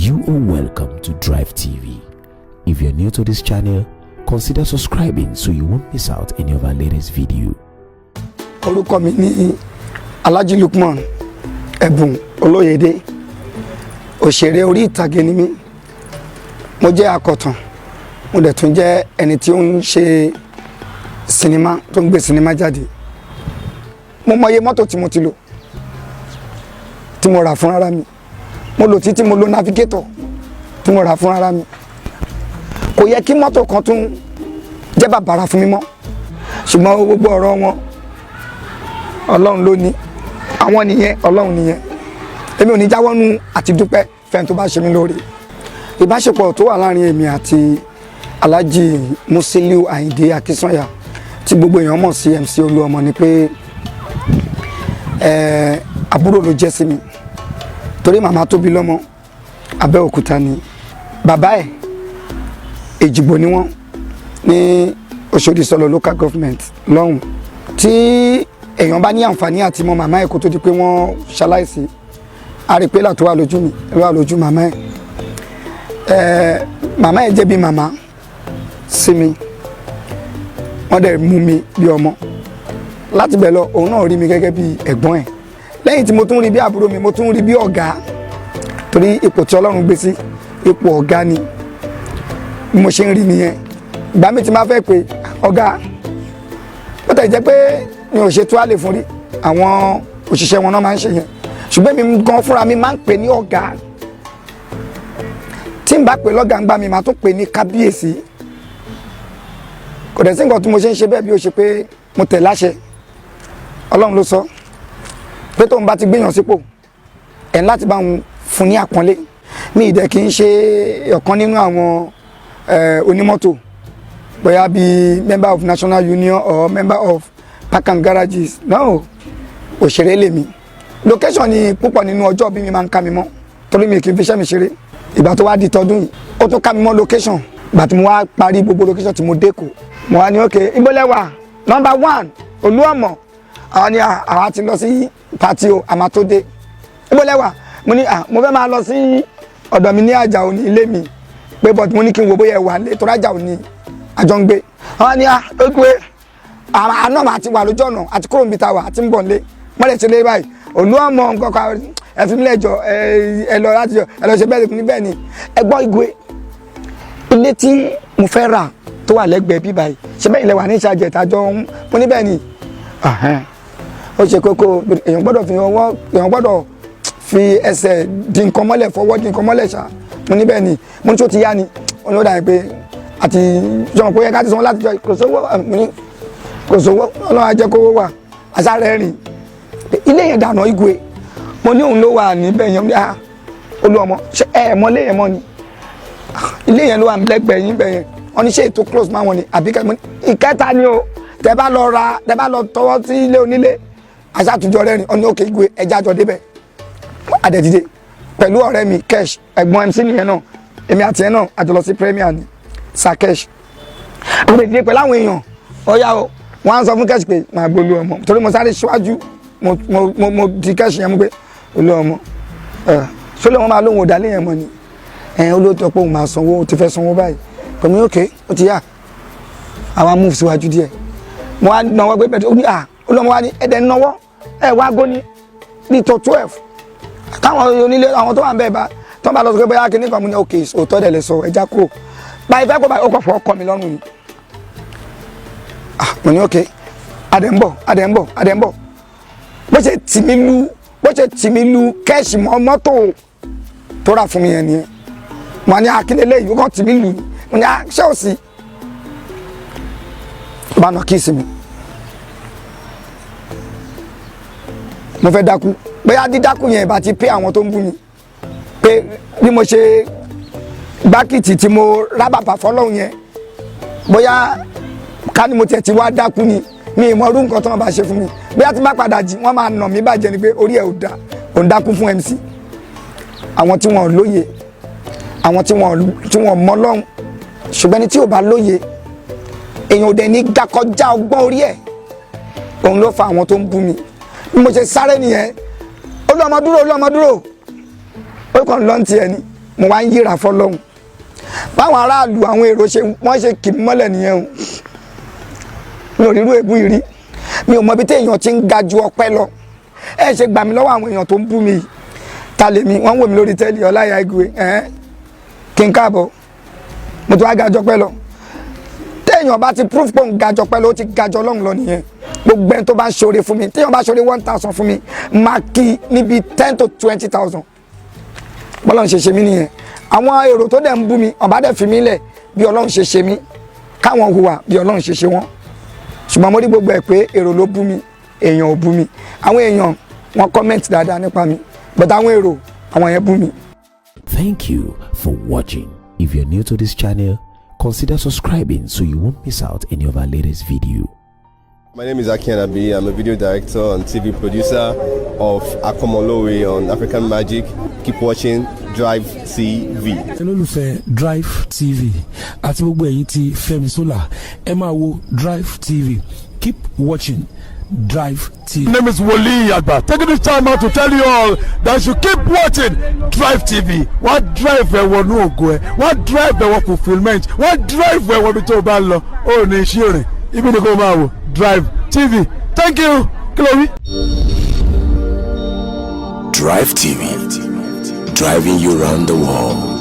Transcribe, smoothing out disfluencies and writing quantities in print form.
You are welcome to Drive TV. If you're new to this channel, consider subscribing so you won't miss out any of our latest video. Orúkọ mi ni Alhaji Lukman Ebun Oloyede. Òṣèré orí ìtàgé ni mí. Mo jẹ́ akọ̀tàn. Mo dẹ̀ tún jẹ́ ẹni tí ó ń ṣe sinimá, tó ń gbé sinimá jáde. Mo mọye mọ́tò tí mo ti lò, tí mo rà fún ara mi. Mo lò títí mo lo navigator tí mo rà fún ara mi. Kò yẹ kí mọ́tò kan tún jẹ́ bàbàrà fún mi mọ́. Ṣùgbọ́n gbogbo ọ̀rọ̀ wọn Ọlọ́run ló ní. Àwọn nìyẹn, Ọlọ́run nìyẹn. Èmi ò ní jáwọ́ nú àti dúpẹ́ fẹ́ni tó bá ṣe mí lóore. Ìbáṣepọ̀ tó wà láàrin èmi àti Alhaji Musiliu Akinsanya tí gbogbo èèyàn mọ̀ sí MC Oluomo ni pé àbúrò ló jẹ́ sí mi. Torí màmá tó bí lọ́mọ Abẹ́òkúta ni. Bàbá ẹ̀ Èjìgbò ni wọ́n ní Òṣòdì Sọ̀lọ̀ local government lọ́hùn. Tí èèyàn bá ní àǹfààní àti mọ màmá ẹ̀ kó tó di pé wọ́n ṣaláìsí, a rí pé là tó wà lójú mi, wà lójú màmá ẹ̀. Màmá ẹ̀ jẹ́ bí màmá sí mi. Wọ́n dẹ̀ mú mi bí ọmọ. Láti bẹ̀ lọ, òun náà rí mi gẹ́gẹ́ bí ẹ̀gbọ́n ẹ̀. Lẹ́yìn tí mo tún rí bí àbúrò mi, mo tún rí bí ọ̀gá. Torí ipò tí Ọlọ́run gbé sí, ipò ọ̀gá ni. Bí mo ṣe ń rí nìyẹn. Ìgbà mi ti máa fẹ́ pé ọ̀gá. Ó tẹ̀ jẹ́ pé mi ò ṣe tó àlè fún rí. Àwọn òṣìṣẹ́ wọn náà máa ń ṣe yẹn. Ṣùgbọ́n mi gan fúnra mi máa ń pè ní ọ̀gá. Tí n bá pè lọ́gà ń gbà mí, màá tún pè ní kábíyèsí. Kò dẹ̀ sí nǹkan tí mo ṣe ń ṣe bẹ́ẹ̀ bí ó ṣe pé mo tẹ̀ láṣẹ. Ọlọ́run ló sọ pé tóun bá ti gbéyàn sípò ẹ̀ láti bá òun fún ní àpọ́nlé. Mi ìdẹ̀ kì í ṣe ọ̀kan nínú àwọn onímọ́tò, bóyá bí member of National Union or member of Park and Garages. No, òṣèré lèmi. Location ni púpọ̀ nínú ọjọ́ bí mi máa ń ká mi mọ́, torí mi kì í fi iṣẹ́ mi ṣeré. Ìgbà tó wá di tọdún yìí, ó tún ká mi mọ́ location. Ìgbà tí mo wá parí gbogbo location tí mo dé kò, mo wá ní okay, ibo lẹ́wà number 1 Oluomo. Àwọn ni àwa ti lọ sí party o, àmà tó dé. Ibo lẹ́wà, mo ní mo fẹ́ máa lọ sí ọ̀dọ̀ mi ní Àjàó ní ilé mi, pé but mo ní kí n wo bóyá ẹ wà lé, torí Àjàó ní àjọ ń gbé. Àwọn ni Igwe àná mà ti wà lójú ọ̀nà àti kúrò níbi tá wà àti ń bọ̀ nílé. Wọ́n lè ṣe lé báyìí Oluomo nǹkan kan ẹ fi mí lẹ́jọ́ ẹ lọ láti ẹ lọ ṣe bẹ́ẹ̀ ní bẹ́ẹ̀ ni. Ẹ gbọ́ Igwe, ilé tí mo fẹ́ rà tó wà lẹ́gbẹ̀ẹ́ bí báyìí, ṣe bẹ́ẹ̀ ilẹ̀ wà ní ìṣàjẹ̀ ìtajọ́ mo ní bẹ́ẹ̀ ni. Ó ṣe kókó, èèyàn gbọ́dọ̀ fi ẹsẹ̀ di nǹkan mọ́lẹ̀, fọwọ́ di nǹkan mọ́lẹ̀ ṣá. Mo ní bẹ́ẹ̀ ni, mo ní tó ti yá ni. Ó ní ó dà pé àti jọ̀wọ́n pé ó yẹ ká ti sanwó láti jọ kò sówó, kò sówó, Ọlọ́run á jẹ́ kówó wà. Àṣà rẹ̀ rìn. Ilé yẹn dànù Igwe. Mo ní òun ló wà níbẹ̀ yẹn. Oluomo, ṣé ẹ mọ́lé yẹn mọ́ ni? Ilé yẹn ló wà lẹ́gbẹ̀ẹ́ yín bẹ̀ yẹn. Wọ́n ní ṣé ètò close máa wọn ni àbí ìkẹta ni o. Tẹ́ bá lọ tọwọ́ sí ilé onílé. Àṣà àtúnjọ rẹ̀ rìn. Ó ní òkè Igwe ẹja jọ débẹ̀. Adẹ̀dìde pẹ̀lú ọ̀rẹ́ mi Kesh, ẹ̀gbọ́n MC nìyẹn náà. Èmi àti ẹ̀ náà àjọ lọ sí Premier ni Sakesh. Adẹ̀dìde pẹ̀lú àwọn èèyàn. Ọ̀yá o, wọ́n á sọ fún Kesh pé máa gbé Oluomo. Torí mo sáré síwájú, mo di Kesh yẹn mú pé Oluomo. Ṣọlẹ̀ wọn máa lóhun òdàlẹ́ yẹn mọ́ ni. Olóòtú pé òun máa sanwó, ó ti fẹ́ sanwó báyìí. Pẹ̀lú òkè, ó ti yá. Àwa move síwájú díẹ̀. Mo wá náwó pé bẹ́ẹ̀ ó ní Oluomo wá ní ẹ̀dẹ̀ náwó. Wá gó ní bí tó 12. Táwọn onílé àwọn tó wà ń bẹ́ẹ̀ bá tó bá lọ sọ pé bóyá kí ní kan mú ní òkè òótọ́ dẹ̀ lè sọ ẹja kúrò. Báyìí fẹ́ kó báyìí ó kọ̀ fọ́ ọkọ mi lọ́rùn ni. Mo ní òkè adẹ̀ ń bọ̀. Bó ṣe tì mí lu Kesh mọ́ mọ́tò tó rà fún mi yẹn nìyẹn. Mo ní akíndélé yìí ó kàn tì mí lu. Mo ní ṣé ò sí. Ó bá nà kíìsì mi. Mo fẹ́ dákú. Bóyá dídákú yẹn bá ti pé àwọn tó ń bú mi. Pé bí mo ṣe gbákìtì tí mo rábàbà fọlọ́hún yẹn. Bóyá ká ní mo tiẹ̀ ti wá dákú ni. Mi ìmọ̀ orú nǹkan tó wọ́n bá ṣe fún mi. Bóyá tí bá padà jí wọ́n máa nà mí bàjẹ́ ni pé orí ẹ̀ ò dákú fún MC. Àwọn tí wọ́n lóye, àwọn tí wọ́n mọ Ọlọ́run. Ṣùgbọ́n ẹni tí ò bá lóye, èèyàn ò dẹ̀ ní dákọjá ọgbọ́n orí ẹ̀. Òun ló fa àwọn tó ń bú mi. Bí mo ṣe sáré nìyẹn, Oluomo dúró. Ó kàn lọ́n ti ẹ̀ ni. mo wá ń yíra fọ́lọ́hun báwọn aráàlú àwọn èrò wọ́n ṣe kì í mọ́lẹ̀ nìyẹn o mi ò rírú èébú ìrí mi ò mọ ibi tí èèyàn ti ń ga ju ọpẹ́ lọ ẹ ṣe gbà mí lọ́wọ́ àwọn èèyàn tó ń bú mi ta lèmi wọ́n wò mí lórí tẹ́lẹ̀ Olaiya Igwe kí n káàbọ̀ mo tún wá ga jọpẹ́ lọ téèyàn bá ti proof pé òun ga jọpẹ́ lọ ó ti ga jọ Ọlọ́run lọ nìyẹn gbogbo ẹni tó bá ń ṣoore fún mi téèyàn bá ṣoore 1,000 fún mi máa kí níbi 10 to 20,000 bọ́lọ́run ṣe mí nìyẹn àwọn èrò tó dẹ̀ ń bú mi ọ̀bá dẹ̀ fi mí lẹ̀ bí Ọlọ́run ṣe mí káwọn hùwà bí Ọlọ́run ṣe wọ́n ṣùgbọ́n mo rí gbogbo ẹ̀ pé èrò ló bú mi èèyàn ò bú mi àwọn èèyàn wọ́n comment dáadáa nípa mi but àwọn èrò àwọn yẹn bú mi. Thank you for watching. If you're new to this channel, consider subscribing so you won't miss out any of our latest video. My name is Akianabi. I'm a video director and TV producer of Akomolowe on African Magic. Keep watching Drive TV. olólùfẹ́ Drive TV àti gbogbo ẹ̀yin tí Fẹ́mi Sola ẹ máa wo Drive TV. Keep watching Drive TV. My name is Olaiya Igwe. Taking this time out to tell you all that you keep watching Drive TV. What drive ẹ̀wọ̀ ní ògo ẹ̀? What drive ẹ̀wọ̀ fulfilment? What drive ẹ̀wọ̀ bí tó bá lọ? Ó ní iṣẹ́ rẹ̀. Ibi ni kò máa wò Drive TV. Thank you. Chloe. Drive TV, driving you around the world.